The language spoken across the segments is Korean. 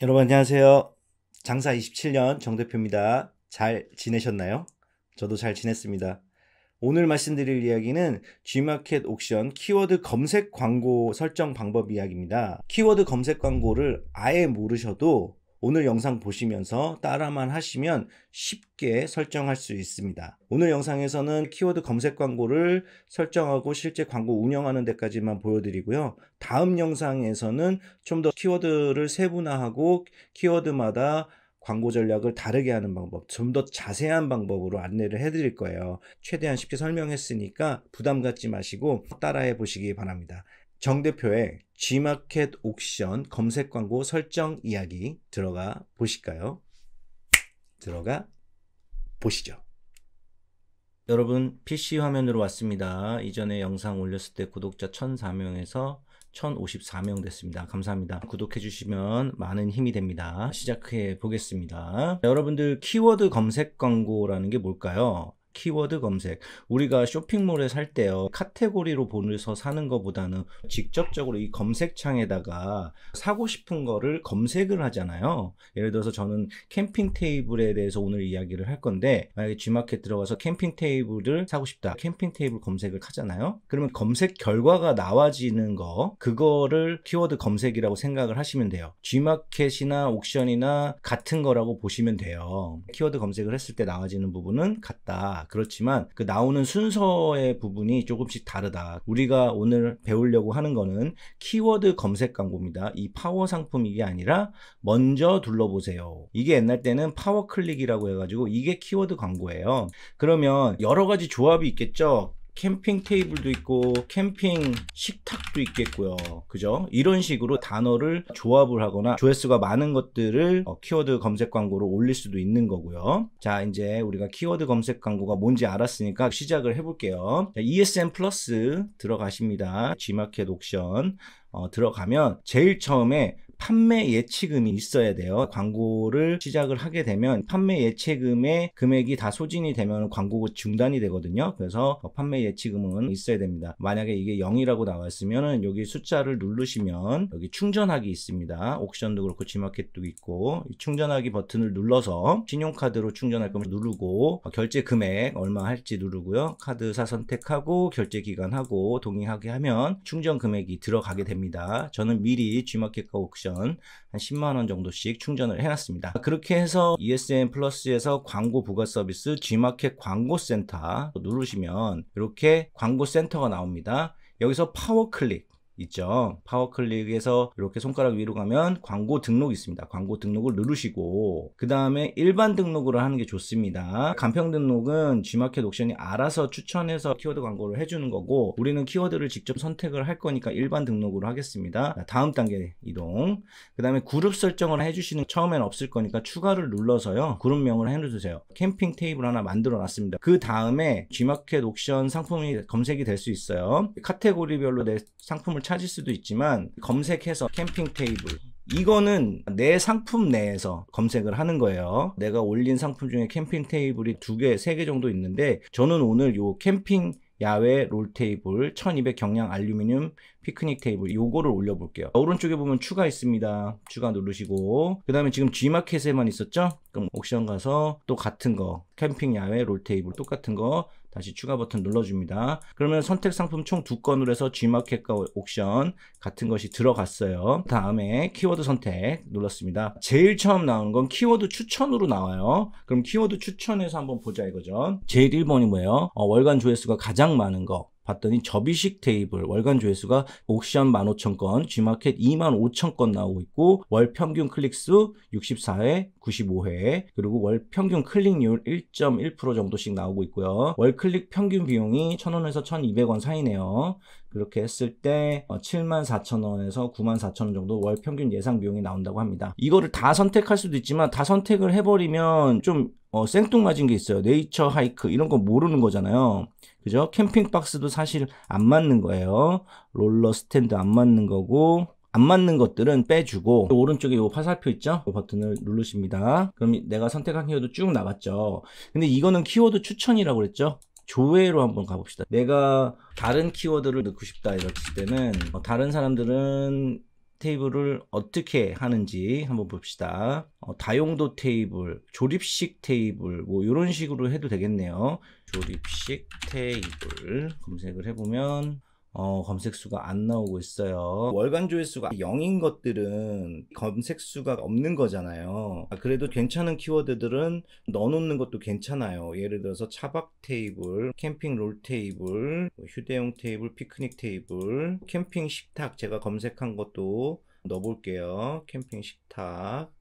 여러분 안녕하세요. 장사 27년 정 대표입니다. 잘 지내셨나요? 저도 잘 지냈습니다. 오늘 말씀드릴 이야기는 G마켓 옥션 키워드 검색 광고 설정 방법 이야기입니다. 키워드 검색 광고를 아예 모르셔도 오늘 영상 보시면서 따라만 하시면 쉽게 설정할 수 있습니다. 오늘 영상에서는 키워드 검색 광고를 설정하고 실제 광고 운영하는 데까지만 보여드리고요. 다음 영상에서는 좀 더 키워드를 세분화하고 키워드마다 광고 전략을 다르게 하는 방법, 좀 더 자세한 방법으로 안내를 해드릴 거예요. 최대한 쉽게 설명했으니까 부담 갖지 마시고 따라해 보시기 바랍니다. 정 대표의 G마켓 옥션 검색 광고 설정 이야기 들어가 보실까요? 들어가 보시죠. 여러분 PC 화면으로 왔습니다. 이전에 영상 올렸을 때 구독자 1004명에서 1054명 됐습니다. 감사합니다. 구독해 주시면 많은 힘이 됩니다. 시작해 보겠습니다. 여러분들 키워드 검색 광고라는 게 뭘까요? 키워드 검색. 우리가 쇼핑몰에 살 때요, 카테고리로 보면서 사는 것보다는 직접적으로 이 검색창에다가 사고 싶은 거를 검색을 하잖아요. 예를 들어서 저는 캠핑 테이블에 대해서 오늘 이야기를 할 건데, 만약에 G마켓 들어가서 캠핑 테이블을 사고 싶다, 캠핑 테이블 검색을 하잖아요. 그러면 검색 결과가 나와지는 거, 그거를 키워드 검색이라고 생각을 하시면 돼요. G마켓이나 옥션이나 같은 거라고 보시면 돼요. 키워드 검색을 했을 때 나와지는 부분은 같다. 그렇지만 그 나오는 순서의 부분이 조금씩 다르다. 우리가 오늘 배우려고 하는 거는 키워드 검색 광고입니다. 이 파워 상품 이게 아니라 먼저 둘러보세요. 이게 옛날 때는 파워 클릭이라고 해가지고 이게 키워드 광고예요. 그러면 여러 가지 조합이 있겠죠. 캠핑 테이블도 있고 캠핑 식탁도 있겠고요. 그죠? 이런 식으로 단어를 조합을 하거나 조회수가 많은 것들을 키워드 검색 광고로 올릴 수도 있는 거고요. 자, 이제 우리가 키워드 검색 광고가 뭔지 알았으니까 시작을 해볼게요. 자, ESN 플러스 들어가십니다. G마켓 옥션 들어가면 제일 처음에 판매 예치금이 있어야 돼요. 광고를 시작을 하게 되면 판매 예치금의 금액이 다 소진이 되면 광고가 중단이 되거든요. 그래서 판매 예치금은 있어야 됩니다. 만약에 이게 0이라고 나왔으면 여기 숫자를 누르시면 여기 충전하기 있습니다. 옥션도 그렇고 G마켓도 있고 충전하기 버튼을 눌러서 신용카드로 충전할 거면 누르고 결제 금액 얼마 할지 누르고요. 카드사 선택하고 결제 기간하고 동의하게 하면 충전 금액이 들어가게 됩니다. 저는 미리 G마켓과 옥션 한 10만원 정도씩 충전을 해놨습니다. 그렇게 해서 ESN 플러스에서 광고 부가 서비스 G마켓 광고센터 누르시면 이렇게 광고센터가 나옵니다. 여기서 파워 클릭 있죠. 파워 클릭에서 이렇게 손가락 위로 가면 광고 등록이 있습니다. 광고 등록을 누르시고 그 다음에 일반 등록을 하는 게 좋습니다. 간편 등록은 G마켓 옥션이 알아서 추천해서 키워드 광고를 해주는 거고 우리는 키워드를 직접 선택을 할 거니까 일반 등록으로 하겠습니다. 다음 단계 이동. 그 다음에 그룹 설정을 해주시는 처음엔 없을 거니까 추가를 눌러서요. 그룹명을 해주세요. 캠핑 테이블 하나 만들어 놨습니다. 그 다음에 G마켓 옥션 상품이 검색이 될 수 있어요. 카테고리별로 내 상품을 찾을 수도 있지만 검색해서 캠핑 테이블 이거는 내 상품 내에서 검색을 하는 거예요. 내가 올린 상품 중에 캠핑 테이블이 2개, 3개 정도 있는데 저는 오늘 요 캠핑 야외 롤 테이블 1200 경량 알루미늄 피크닉 테이블 요거를 올려볼게요. 오른쪽에 보면 추가 있습니다. 추가 누르시고 그 다음에 지금 G마켓에만 있었죠? 그럼 옥션 가서 또 같은 거 캠핑 야외 롤 테이블 똑같은 거 다시 추가 버튼 눌러줍니다. 그러면 선택 상품 총 2건으로 해서 G마켓과 옥션 같은 것이 들어갔어요. 다음에 키워드 선택 눌렀습니다. 제일 처음 나오는 건 키워드 추천으로 나와요. 그럼 키워드 추천에서 한번 보자 이거죠. 제일 1번이 뭐예요? 월간 조회수가 가장 많은 거 봤더니 접이식 테이블 월간 조회수가 옥션 15,000건, G마켓 25,000건 나오고 있고 월 평균 클릭수 64회, 95회 그리고 월 평균 클릭률 1.1% 정도씩 나오고 있고요. 월 클릭 평균 비용이 1,000원에서 1,200원 사이네요. 그렇게 했을 때 74,000원에서 94,000원 정도 월 평균 예상 비용이 나온다고 합니다. 이거를 다 선택할 수도 있지만 다 선택을 해버리면 좀 생뚱맞은 게 있어요. 네이처 하이크 이런 거 모르는 거잖아요. 그죠? 캠핑박스도 사실 안 맞는 거예요. 롤러 스탠드 안 맞는 거고 안 맞는 것들은 빼주고 오른쪽에 이 화살표 있죠? 이 버튼을 누르십니다. 그럼 내가 선택한 키워드 쭉 나갔죠. 근데 이거는 키워드 추천이라고 그랬죠? 조회로 한번 가봅시다. 내가 다른 키워드를 넣고 싶다 이랬을 때는 다른 사람들은 테이블을 어떻게 하는지 한번 봅시다. 다용도 테이블, 조립식 테이블 뭐 이런 식으로 해도 되겠네요. 조립식 테이블 검색을 해보면 검색수가 안 나오고 있어요. 월간 조회수가 0인 것들은 검색수가 없는 거잖아요. 그래도 괜찮은 키워드들은 넣어놓는 것도 괜찮아요. 예를 들어서 차박 테이블, 캠핑 롤 테이블, 휴대용 테이블, 피크닉 테이블, 캠핑 식탁 제가 검색한 것도 넣어볼게요. 캠핑 식탁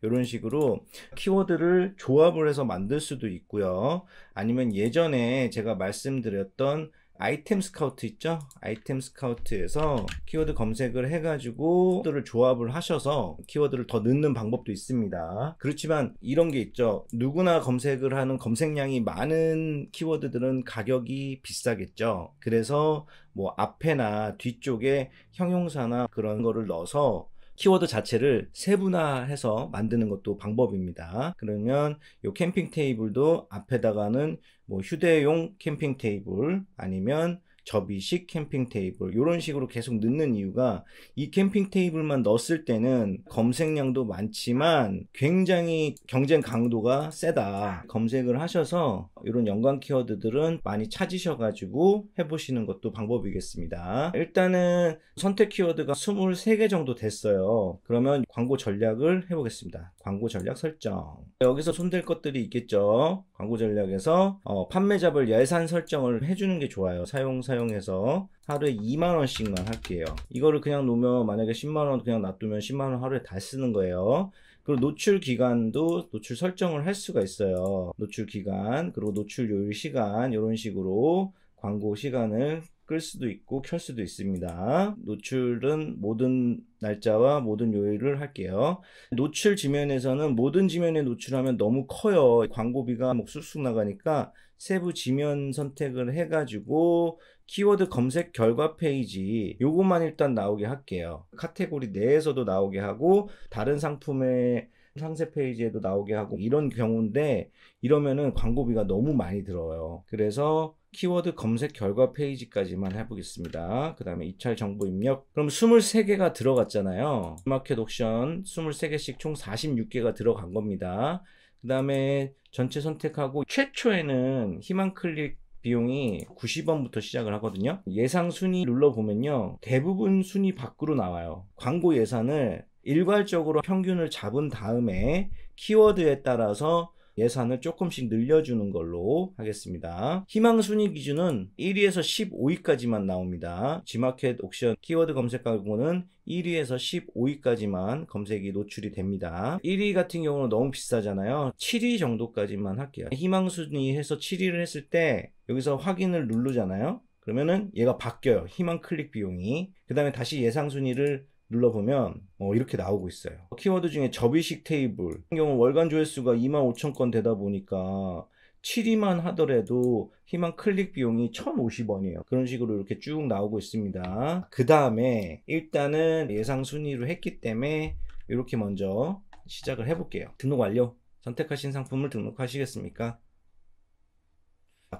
이런 식으로 키워드를 조합을 해서 만들 수도 있고요. 아니면 예전에 제가 말씀드렸던 아이템 스카우트 있죠? 아이템 스카우트에서 키워드 검색을 해가지고 키워드를 조합을 하셔서 키워드를 더 넣는 방법도 있습니다. 그렇지만 이런 게 있죠. 누구나 검색을 하는 검색량이 많은 키워드들은 가격이 비싸겠죠. 그래서 뭐 앞에나 뒤쪽에 형용사나 그런 거를 넣어서 키워드 자체를 세분화해서 만드는 것도 방법입니다. 그러면 이 캠핑 테이블도 앞에다가는 뭐 휴대용 캠핑 테이블 아니면 접이식 캠핑 테이블 이런 식으로 계속 넣는 이유가 이 캠핑 테이블만 넣었을 때는 검색량도 많지만 굉장히 경쟁 강도가 세다. 검색을 하셔서 이런 연관 키워드들은 많이 찾으셔가지고 해보시는 것도 방법이겠습니다. 일단은 선택 키워드가 23개 정도 됐어요. 그러면 광고 전략을 해보겠습니다. 광고 전략 설정. 여기서 손댈 것들이 있겠죠. 광고 전략에서 판매자별 예산 설정을 해주는 게 좋아요. 사용해서 하루에 2만원씩만 할게요. 이거를 그냥 놓으면 만약에 10만원 그냥 놔두면 10만원 하루에 다 쓰는 거예요. 그리고 노출 기간도 노출 설정을 할 수가 있어요. 노출 기간 그리고 노출 요일 시간 이런 식으로 광고 시간을 끌 수도 있고 켤 수도 있습니다. 노출은 모든 날짜와 모든 요일을 할게요. 노출 지면에서는 모든 지면에 노출하면 너무 커요. 광고비가 막 쑥쑥 나가니까 세부 지면 선택을 해가지고 키워드 검색 결과 페이지 요것만 일단 나오게 할게요. 카테고리 내에서도 나오게 하고 다른 상품의 상세 페이지에도 나오게 하고 이런 경우인데 이러면은 광고비가 너무 많이 들어요. 그래서 키워드 검색 결과 페이지까지만 해보겠습니다. 그 다음에 입찰 정보 입력. 그럼 23개가 들어갔잖아요. 마켓 옥션 23개씩 총 46개가 들어간 겁니다. 그 다음에 전체 선택하고 최초에는 희망 클릭 비용이 90원부터 시작을 하거든요. 예상 순위 눌러보면요. 대부분 순위 밖으로 나와요. 광고 예산을 일괄적으로 평균을 잡은 다음에 키워드에 따라서 예산을 조금씩 늘려주는 걸로 하겠습니다. 희망 순위 기준은 1위에서 15위까지만 나옵니다. G마켓 옥션 키워드 검색 광고는 1위에서 15위까지만 검색이 노출이 됩니다. 1위 같은 경우는 너무 비싸잖아요. 7위 정도까지만 할게요. 희망 순위 해서 7위를 했을 때 여기서 확인을 누르잖아요. 그러면은 얘가 바뀌어요. 희망 클릭 비용이. 그 다음에 다시 예상 순위를 눌러보면 이렇게 나오고 있어요. 키워드 중에 접이식 테이블 같은 경우 월간 조회수가 25,000건 되다 보니까 7위만 하더라도 희망 클릭 비용이 1,050원이에요. 그런 식으로 이렇게 쭉 나오고 있습니다. 그 다음에 일단은 예상 순위로 했기 때문에 이렇게 먼저 시작을 해볼게요. 등록 완료. 선택하신 상품을 등록하시겠습니까?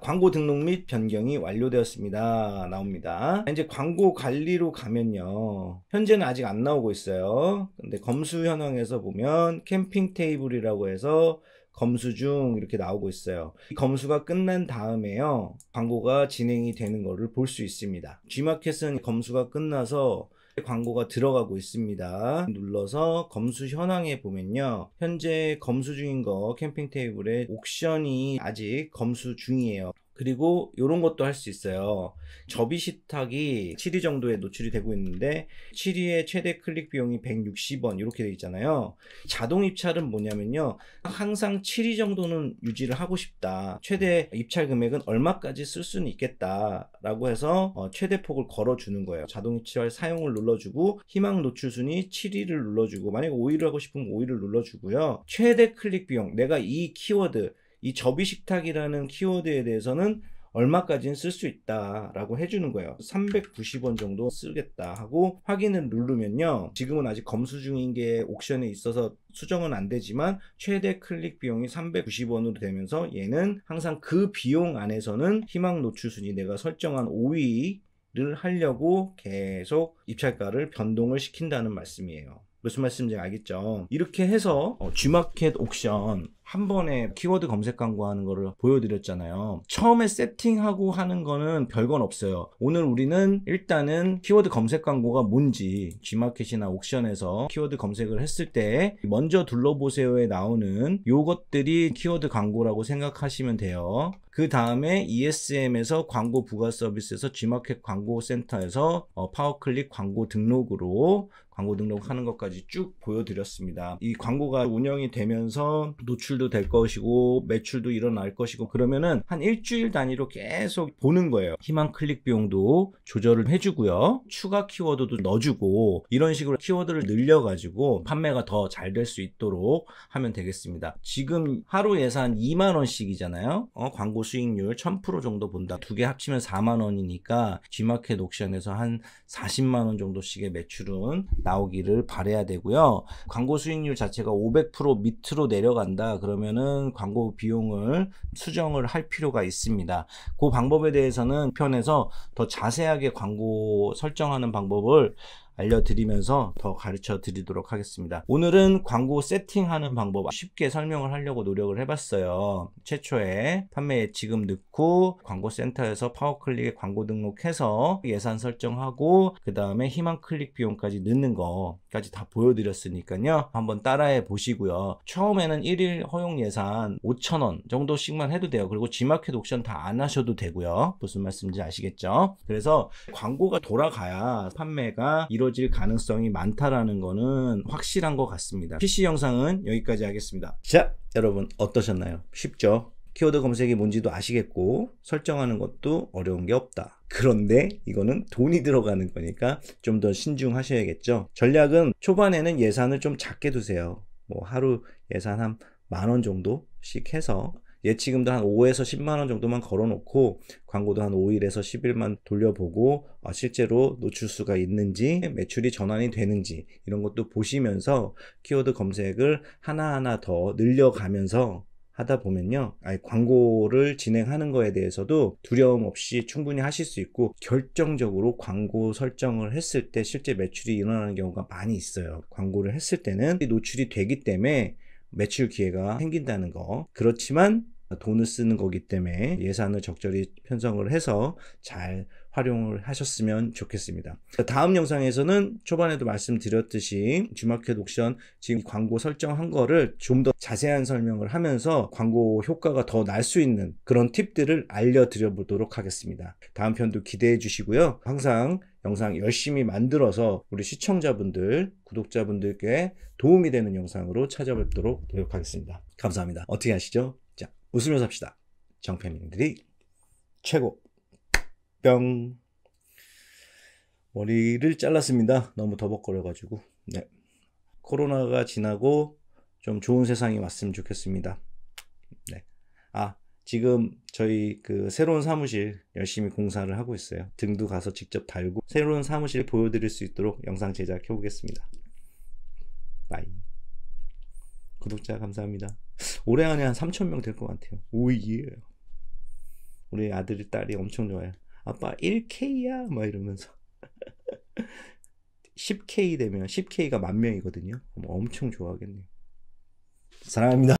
광고 등록 및 변경이 완료되었습니다. 나옵니다. 이제 광고 관리로 가면요. 현재는 아직 안 나오고 있어요. 근데 검수 현황에서 보면 캠핑 테이블이라고 해서 검수 중 이렇게 나오고 있어요. 이 검수가 끝난 다음에요. 광고가 진행이 되는 것을 볼 수 있습니다. G마켓은 검수가 끝나서 광고가 들어가고 있습니다. 눌러서 검수 현황에 보면요. 현재 검수 중인 거 캠핑 테이블에 옥션이 아직 검수 중이에요. 그리고 이런 것도 할 수 있어요. 접이 식탁이 7위 정도에 노출이 되고 있는데 7위의 최대 클릭 비용이 160원 이렇게 되어 있잖아요. 자동 입찰은 뭐냐면요. 항상 7위 정도는 유지를 하고 싶다. 최대 입찰 금액은 얼마까지 쓸 수는 있겠다 라고 해서 최대 폭을 걸어주는 거예요. 자동 입찰 사용을 눌러주고 희망 노출 순위 7위를 눌러주고 만약에 5위를 하고 싶으면 5위를 눌러주고요. 최대 클릭 비용 내가 이 키워드 이 접이 식탁이라는 키워드에 대해서는 얼마까지는 쓸 수 있다 라고 해주는 거예요. 390원 정도 쓰겠다 하고 확인을 누르면요. 지금은 아직 검수 중인 게 옥션에 있어서 수정은 안 되지만 최대 클릭 비용이 390원으로 되면서 얘는 항상 그 비용 안에서는 희망 노출 순위 내가 설정한 5위 를 하려고 계속 입찰가를 변동을 시킨다는 말씀이에요. 무슨 말씀인지 알겠죠? 이렇게 해서 G마켓 옥션 한 번에 키워드 검색 광고하는 거를 보여드렸잖아요. 처음에 세팅하고 하는 거는 별건 없어요. 오늘 우리는 일단은 키워드 검색 광고가 뭔지 G마켓이나 옥션에서 키워드 검색을 했을 때 먼저 둘러보세요에 나오는 요것들이 키워드 광고라고 생각하시면 돼요. 그 다음에 ESM에서 광고 부가 서비스에서 G마켓 광고 센터에서 파워클릭 광고 등록으로 광고 등록하는 것까지 쭉 보여드렸습니다. 이 광고가 운영이 되면서 노출도 될 것이고 매출도 일어날 것이고 그러면은 한 일주일 단위로 계속 보는 거예요. 희망 클릭 비용도 조절을 해주고요. 추가 키워드도 넣어주고 이런 식으로 키워드를 늘려가지고 판매가 더 잘 될 수 있도록 하면 되겠습니다. 지금 하루 예산 2만원씩이잖아요. 광고 수익률 1000% 정도 본다. 두 개 합치면 4만원이니까 G마켓 옥션에서 한 40만원 정도씩의 매출은 나오기를 바라야 되고요. 광고 수익률 자체가 500% 밑으로 내려간다 그러면은 광고 비용을 수정을 할 필요가 있습니다. 그 방법에 대해서는 편에서 더 자세하게 광고 설정하는 방법을 알려드리면서 더 가르쳐 드리도록 하겠습니다. 오늘은 광고 세팅하는 방법 쉽게 설명을 하려고 노력을 해봤어요. 최초에 판매 예치금 넣고 광고 센터에서 파워클릭에 광고 등록해서 예산 설정하고 그 다음에 희망 클릭 비용까지 넣는 거까지 다 보여드렸으니까요. 한번 따라해 보시고요. 처음에는 1일 허용 예산 5,000원 정도씩만 해도 돼요. 그리고 G마켓 옥션 다 안 하셔도 되고요. 무슨 말씀인지 아시겠죠? 그래서 광고가 돌아가야 판매가 이루어질 가능성이 많다라는 거는 확실한 것 같습니다. PC 영상은 여기까지 하겠습니다. 자, 여러분 어떠셨나요? 쉽죠? 키워드 검색이 뭔지도 아시겠고 설정하는 것도 어려운 게 없다. 그런데 이거는 돈이 들어가는 거니까 좀 더 신중하셔야겠죠. 전략은 초반에는 예산을 좀 작게 두세요. 뭐 하루 예산 한 10,000원 정도씩 해서 예치금도 한 5에서 10만원 정도만 걸어놓고 광고도 한 5일에서 10일만 돌려보고 실제로 노출수가 있는지 매출이 전환이 되는지 이런 것도 보시면서 키워드 검색을 하나하나 더 늘려가면서 하다 보면요, 광고를 진행하는 거에 대해서도 두려움 없이 충분히 하실 수 있고 결정적으로 광고 설정을 했을 때 실제 매출이 일어나는 경우가 많이 있어요. 광고를 했을 때는 노출이 되기 때문에 매출 기회가 생긴다는 거. 그렇지만 돈을 쓰는 거기 때문에 예산을 적절히 편성을 해서 잘 활용을 하셨으면 좋겠습니다. 다음 영상에서는 초반에도 말씀드렸듯이 G마켓 옥션 지금 광고 설정한 거를 좀 더 자세한 설명을 하면서 광고 효과가 더 날 수 있는 그런 팁들을 알려드려 보도록 하겠습니다. 다음 편도 기대해 주시고요. 항상 영상 열심히 만들어서 우리 시청자분들, 구독자분들께 도움이 되는 영상으로 찾아뵙도록 노력하겠습니다. 감사합니다. 어떻게 하시죠? 자, 웃으면서 합시다. 정패민들이 최고. 뿅. 머리를 잘랐습니다. 너무 더벅거려가지고. 네. 코로나가 지나고 좀 좋은 세상이 왔으면 좋겠습니다. 네. 지금 저희 그 새로운 사무실 열심히 공사를 하고 있어요. 등도 가서 직접 달고 새로운 사무실 보여드릴 수 있도록 영상 제작해 보겠습니다. 바이. 구독자 감사합니다. 올해 안에 한 3,000명 될 것 같아요. 오예. 우리 아들이 딸이 엄청 좋아요. 아빠 1K야 막 이러면서 10K 되면 10K가 10,000명이거든요. 엄청 좋아하겠네요. 사랑합니다.